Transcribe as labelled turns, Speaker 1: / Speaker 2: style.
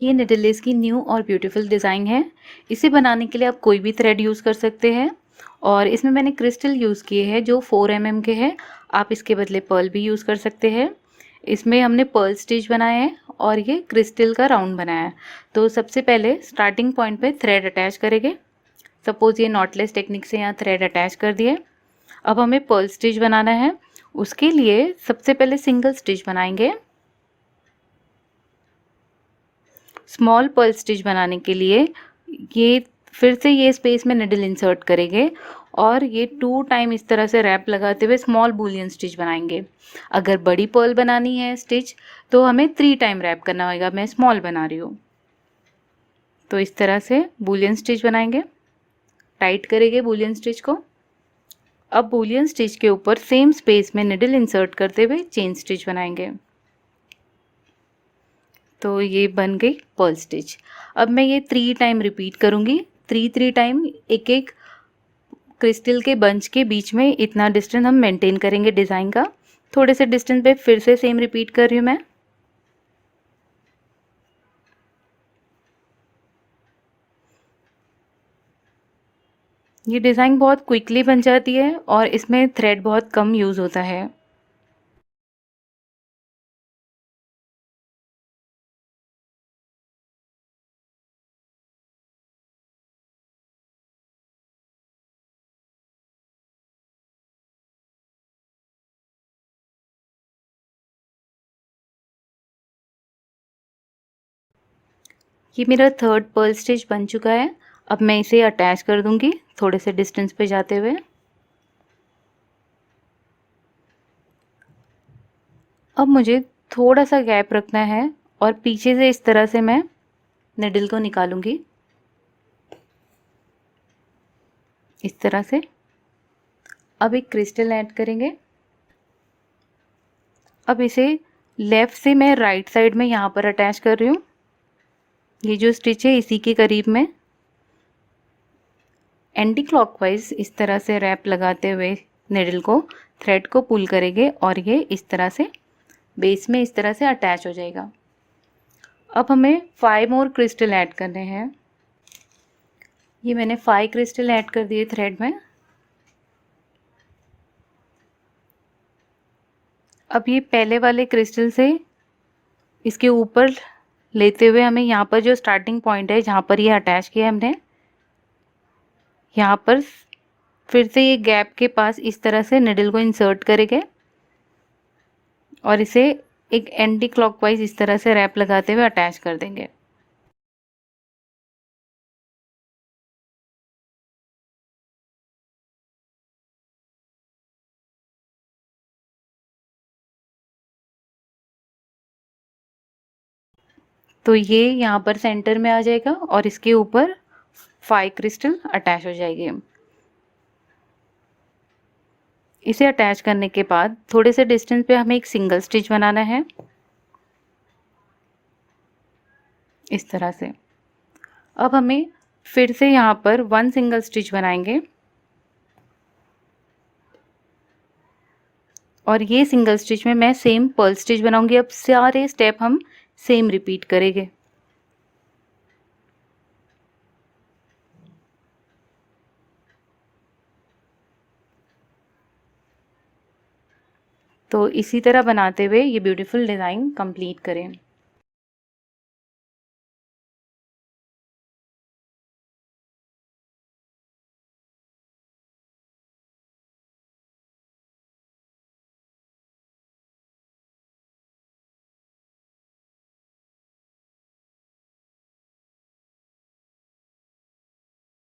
Speaker 1: ये needle less की new और ब्यूटीफुल डिज़ाइन है। इसे बनाने के लिए आप कोई भी थ्रेड यूज़ कर सकते हैं और इसमें मैंने क्रिस्टल यूज़ किए हैं जो 4 mm के हैं। आप इसके बदले पर्ल भी यूज़ कर सकते हैं। इसमें हमने पर्ल स्टिच बनाए हैं और ये क्रिस्टल का राउंड बनाया है। तो सबसे पहले स्टार्टिंग पॉइंट पे थ्रेड अटैच करेंगे। सपोज़ ये नॉटलेस टेक्निक से यहाँ थ्रेड अटैच कर दिए। अब हमें पर्ल स्टिच बनाना है। उसके लिए सबसे पहले सिंगल स्टिच बनाएंगे। स्मॉल पर्ल स्टिच बनाने के लिए ये फिर से ये स्पेस में निडल इंसर्ट करेंगे और ये 2 टाइम इस तरह से रैप लगाते हुए स्मॉल बूलियन स्टिच बनाएंगे। अगर बड़ी पर्ल बनानी है स्टिच तो हमें 3 टाइम रैप करना होगा। मैं स्मॉल बना रही हूँ। तो इस तरह से बूलियन स्टिच बनाएंगे, टाइट करेंगे बूलियन स्टिच को। अब बूलियन स्टिच के ऊपर सेम स्पेस में निडल इंसर्ट करते हुए चेन स्टिच बनाएंगे। तो ये बन गई पर्ल स्टिच। अब मैं ये 3 टाइम रिपीट करूँगी। 3 टाइम एक एक क्रिस्टल के बंच के बीच में इतना डिस्टेंस हम मेंटेन करेंगे डिज़ाइन का। थोड़े से डिस्टेंस पे फिर से सेम रिपीट कर रही हूँ मैं। ये डिज़ाइन बहुत क्विकली बन जाती है और इसमें थ्रेड बहुत कम यूज़ होता है। ये मेरा थर्ड पर्ल स्टिच बन चुका है। अब मैं इसे अटैच कर दूंगी थोड़े से डिस्टेंस पे जाते हुए। अब मुझे थोड़ा सा गैप रखना है और पीछे से इस तरह से मैं निडल को निकालूंगी, इस तरह से। अब एक क्रिस्टल ऐड करेंगे। अब इसे लेफ़्ट से मैं राइट साइड में यहाँ पर अटैच कर रही हूँ। ये जो स्टिच है इसी के करीब में एंटी क्लॉकवाइज इस तरह से रैप लगाते हुए निडल को, थ्रेड को पुल करेंगे और ये इस तरह से बेस में इस तरह से अटैच हो जाएगा। अब हमें 5 मोर क्रिस्टल ऐड करने हैं। ये मैंने 5 क्रिस्टल ऐड कर दिए थ्रेड में। अब ये पहले वाले क्रिस्टल से इसके ऊपर लेते हुए हमें यहाँ पर जो स्टार्टिंग पॉइंट है जहाँ पर ये अटैच किया हमने, यहाँ पर फिर से ये गैप के पास इस तरह से निडल को इंसर्ट करेंगे और इसे एक एंटी क्लॉकवाइज इस तरह से रैप लगाते हुए अटैच कर देंगे। तो ये यहाँ पर सेंटर में आ जाएगा और इसके ऊपर 5 क्रिस्टल अटैच हो जाएगी। इसे अटैच करने के बाद थोड़े से डिस्टेंस पे हमें एक सिंगल स्टिच बनाना है, इस तरह से। अब हमें फिर से यहाँ पर 1 सिंगल स्टिच बनाएंगे और ये सिंगल स्टिच में मैं सेम पर्ल स्टिच बनाऊंगी। अब सारे स्टेप हम सेम रिपीट करेंगे। तो इसी तरह बनाते हुए ये ब्यूटीफुल डिज़ाइन कंप्लीट करें।